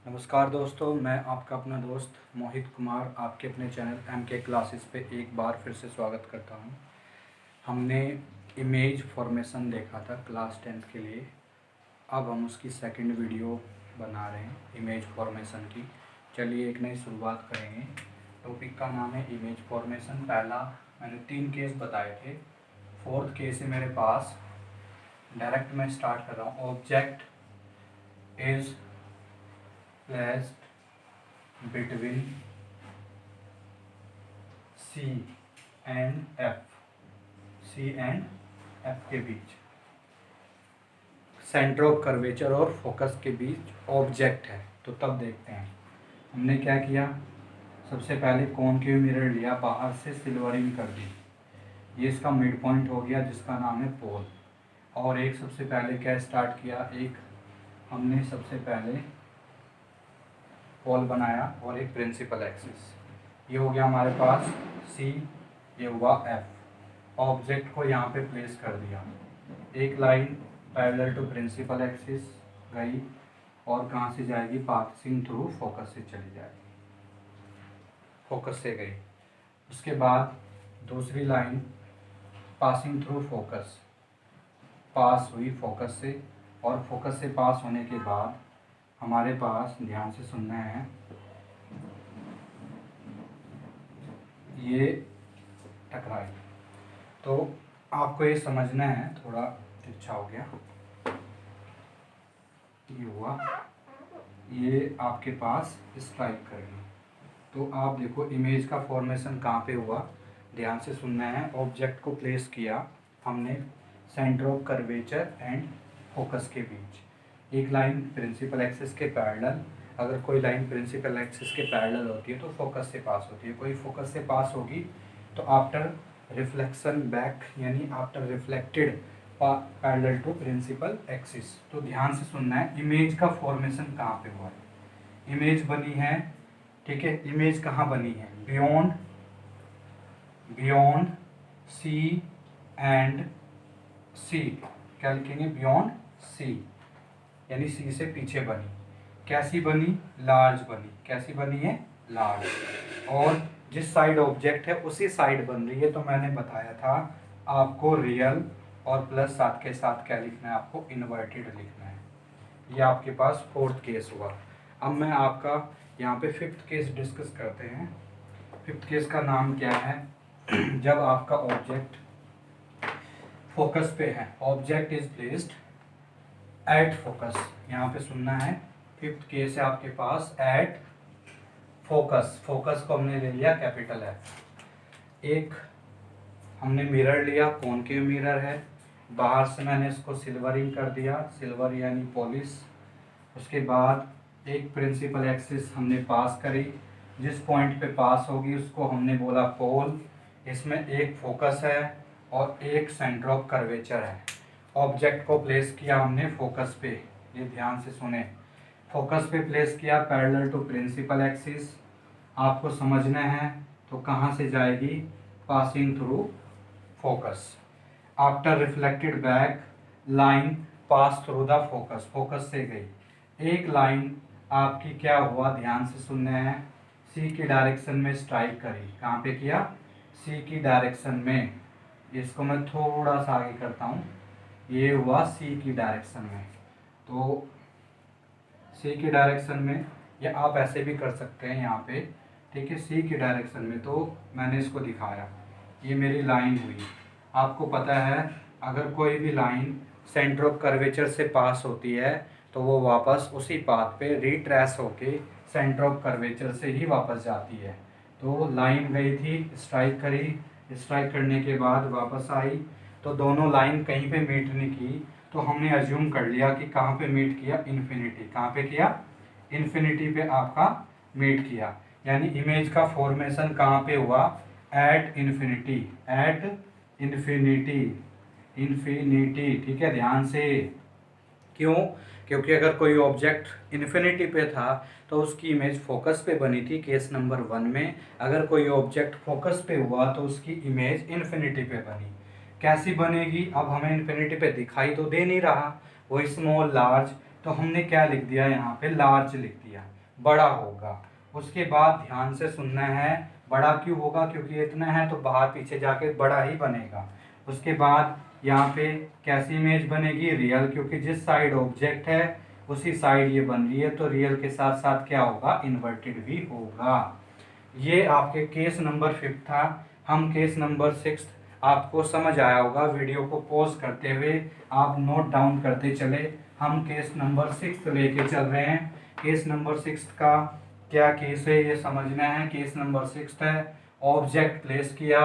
नमस्कार दोस्तों, मैं आपका अपना दोस्त मोहित कुमार आपके अपने चैनल MK क्लासेस पे एक बार फिर से स्वागत करता हूँ। हमने इमेज फॉर्मेशन देखा था क्लास 10th के लिए। अब हम उसकी सेकंड वीडियो बना रहे हैं इमेज फॉर्मेशन की। चलिए एक नई शुरुआत करेंगे। टॉपिक का नाम है इमेज फॉर्मेशन। पहला मैंने 3 केस बताए थे। फोर्थ केस है मेरे पास। डायरेक्ट मैं स्टार्ट कर रहा हूँ। Object is placed between C and F, C and F के बीच सेंटर ऑफ कर्वेचर और फोकस के बीच ऑब्जेक्ट है। तो तब देखते हैं हमने क्या किया। सबसे पहले कॉनकेव मिरर लिया, बाहर से सिल्वरिंग कर दी। ये इसका मिड पॉइंट हो गया जिसका नाम है पोल। और एक सबसे पहले क्या स्टार्ट किया, एक हमने सबसे पहले पोल बनाया और एक प्रिंसिपल एक्सिस। ये हो गया हमारे पास C, ये हुआ F। ऑब्जेक्ट को यहाँ पे प्लेस कर दिया। एक line parallel to principal axis गई और कहाँ से जाएगी, पासिंग थ्रू फोकस से चली जाएगी, फोकस से गई। उसके बाद दूसरी लाइन पासिंग थ्रू फोकस पास हुई फोकस से, और फोकस से पास होने के बाद हमारे पास, ध्यान से सुनना है, ये टकराई। तो आपको ये समझना है, थोड़ा तिरछा हो गया, ये हुआ, ये आपके पास स्ट्राइक कर गई। तो आप देखो इमेज का फॉर्मेशन कहाँ पे हुआ, ध्यान से सुनना है। ऑब्जेक्ट को प्लेस किया हमने centre of curvature and focus के बीच। एक लाइन प्रिंसिपल एक्सिस के पैरेलल, अगर कोई लाइन प्रिंसिपल एक्सिस के पैरेलल होती है तो फोकस से पास होती है। कोई फोकस से पास होगी तो आफ्टर रिफ्लेक्शन बैक, यानी after reflected parallel to principal axis. तो ध्यान से सुनना है, इमेज का फॉर्मेशन कहाँ पे हुआ है। इमेज बनी है, ठीक है, इमेज कहाँ बनी है, बियॉन्ड सी एंड सी। क्या लिखेंगे, बियॉन्ड सी, यानी सी से पीछे बनी। कैसी बनी, लार्ज बनी। कैसी बनी है, लार्ज। और जिस साइड ऑब्जेक्ट है उसी साइड बन रही है। तो मैंने बताया था आपको रियल और प्लस साथ के साथ क्या लिखना है, आपको इन्वर्टेड लिखना है। ये आपके पास फोर्थ केस हुआ। अब मैं आपका यहाँ पे फिफ्थ केस डिस्कस करते हैं। फिफ्थ केस का नाम क्या है, जब आपका ऑब्जेक्ट फोकस पे है, object is placed at focus. यहाँ पे सुनना है, फिफ्थ केस है आपके पास एट फोकस। फोकस को हमने ले लिया कैपिटल F। एक हमने मिरर लिया, कॉनकेव मिरर है, बाहर से मैंने इसको सिल्वरिंग कर दिया, सिल्वर यानी पॉलिश। उसके बाद एक प्रिंसिपल एक्सिस हमने पास करी, जिस पॉइंट पे पास होगी उसको हमने बोला पोल। इसमें एक फोकस है और एक सेंटर ऑफ कर्वेचर है। ऑब्जेक्ट को प्लेस किया हमने फोकस पे, ये ध्यान से सुने, फोकस पे प्लेस किया पैरेलल टू प्रिंसिपल एक्सिस। आपको समझना है तो कहाँ से जाएगी, passing through focus. After reflected back line pass through the focus, focus से गई। एक लाइन आपकी क्या हुआ, ध्यान से सुनना है, सी की डायरेक्शन में स्ट्राइक करी। कहाँ पे किया, सी की डायरेक्शन में। इसको मैं थोड़ा सा आगे करता हूँ, ये हुआ सी की डायरेक्शन में। तो सी की डायरेक्शन में, या आप ऐसे भी कर सकते हैं यहाँ पे, ठीक है, सी की डायरेक्शन में। तो मैंने इसको दिखाया, ये मेरी लाइन हुई। आपको पता है अगर कोई भी लाइन सेंटर ऑफ कर्वेचर से पास होती है तो वो वापस उसी पाथ पे रिट्रेस होके सेंटर ऑफ कर्वेचर से ही वापस जाती है। तो लाइन गई थी, स्ट्राइक करी, स्ट्राइक करने के बाद वापस आई, तो दोनों लाइन कहीं पे मीट नहीं की। तो हमने अज्यूम कर लिया कि कहाँ पे मीट किया, इन्फिनिटी। कहाँ पे किया, इन्फिनिटी पे आपका मीट किया। यानी इमेज का फॉर्मेशन कहाँ पे हुआ, at infinity, at infinity, infinity, ठीक है, ध्यान से। क्यों, क्योंकि अगर कोई ऑब्जेक्ट इन्फिनिटी पे था तो उसकी इमेज फोकस पे बनी थी केस नंबर 1 में। अगर कोई ऑब्जेक्ट फोकस पे हुआ तो उसकी इमेज इन्फिनिटी पे बनी। कैसी बनेगी, अब हमें इन्फिनिटी पे दिखाई तो दे नहीं रहा, वो स्मॉल लार्ज, तो हमने क्या लिख दिया यहाँ पे, लार्ज लिख दिया। बड़ा होगा। उसके बाद ध्यान से सुनना है, बड़ा क्यों होगा, क्योंकि इतना है तो बाहर पीछे जाके बड़ा ही बनेगा। उसके बाद यहाँ पे कैसी इमेज बनेगी, रियल, क्योंकि जिस साइड ऑब्जेक्ट है उसी साइड ये बन रही है, तो रियल के साथ साथ क्या होगा, इन्वर्टेड भी होगा। ये आपके केस नंबर 5 था। हम केस नंबर 6 आपको समझ आया होगा, वीडियो को पॉज करते हुए आप नोट डाउन करते चले। हम केस नंबर 6 लेके चल रहे हैं। केस नंबर 6 का क्या केस है ये समझना है। केस नंबर 6 है, ऑब्जेक्ट प्लेस किया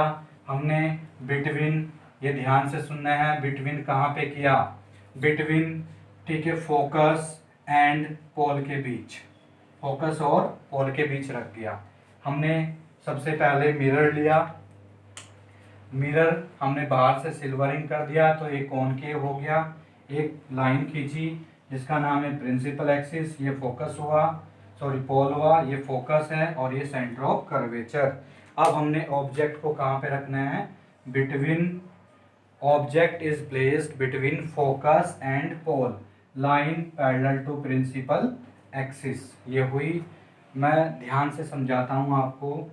हमने बिटवीन, ये ध्यान से सुनना है, बिटवीन कहाँ पे किया, बिटवीन, ठीक है, फोकस एंड पोल के बीच, फोकस और पोल के बीच रख दिया हमने। सबसे पहले मिरर लिया, मिरर हमने बाहर से सिल्वरिंग कर दिया तो एक कॉनकेव हो गया। एक लाइन खींची जिसका नाम है प्रिंसिपल एक्सिस, ये फोकस हुआ, सॉरी पोल हुआ, ये फोकस है और ये सेंटर ऑफ कर्वेचर। अब हमने ऑब्जेक्ट को कहाँ पे रखना है, between, object is placed between focus and pole, line parallel to principal axis. ये हुई, मैं ध्यान से समझाता हूँ आपको।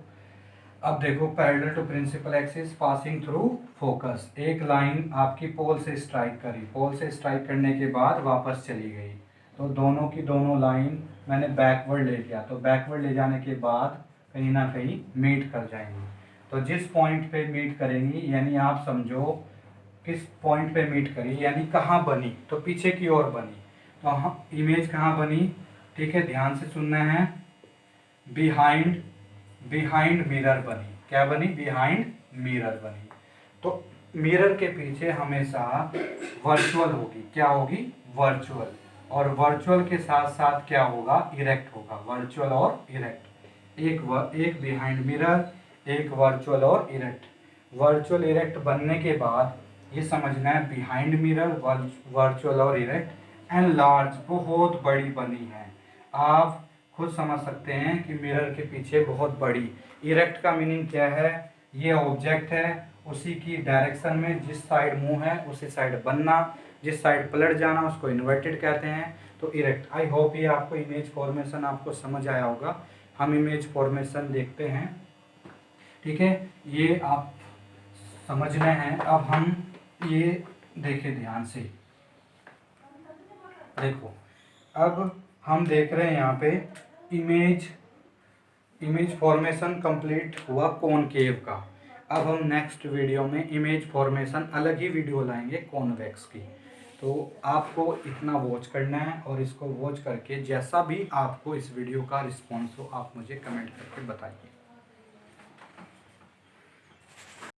अब देखो, parallel to principal axis passing through focus, एक लाइन आपकी पोल से स्ट्राइक करी, पोल से स्ट्राइक करने के बाद वापस चली गई, तो दोनों की दोनों लाइन मैंने बैकवर्ड ले लिया, तो बैकवर्ड ले जाने के बाद कहीं ना कहीं मीट कर जाएंगी। तो जिस पॉइंट पे मीट करेंगी, यानी आप समझो किस पॉइंट पे मीट करी, यानी कहाँ बनी, तो पीछे की ओर बनी, तो हम इमेज कहाँ बनी, ठीक है, ध्यान से सुनना है, बिहाइंड, बिहाइंड मिरर बनी। क्या बनी, बिहाइंड मिरर बनी। तो मिरर के पीछे हमेशा वर्चुअल होगी, क्या होगी, वर्चुअल, और वर्चुअल के साथ साथ क्या होगा, इरेक्ट होगा, वर्चुअल और इरेक्ट, एक बिहाइंड मिरर, एक वर्चुअल और इरेक्ट। वर्चुअल इरेक्ट बनने के बाद ये समझना है, बिहाइंड मिरर, वर्चुअल और इरेक्ट एंड लार्ज, बहुत बड़ी बनी है। आप खुद समझ सकते हैं कि मिरर के पीछे बहुत बड़ी। इरेक्ट का मीनिंग क्या है, ये ऑब्जेक्ट है, उसी की डायरेक्शन में जिस साइड मुंह है उसी साइड बनना, जिस साइड पलट जाना उसको इन्वर्टेड कहते हैं, तो इरेक्ट। आई होप ये आपको इमेज फॉर्मेशन आपको समझ आया होगा। हम इमेज फॉर्मेशन देखते हैं, ठीक है, ये आप समझना है। अब हम ये देखें ध्यान से, देखो अब हम देख रहे हैं यहाँ पे इमेज फॉर्मेशन कंप्लीट हुआ कॉनकेव का। अब हम नेक्स्ट वीडियो में इमेज फॉर्मेशन अलग ही वीडियो लाएंगे कॉन्वेक्स की। तो आपको इतना वॉच करना है, और इसको वॉच करके जैसा भी आपको इस वीडियो का रिस्पॉन्स हो आप मुझे कमेंट करके बताइए।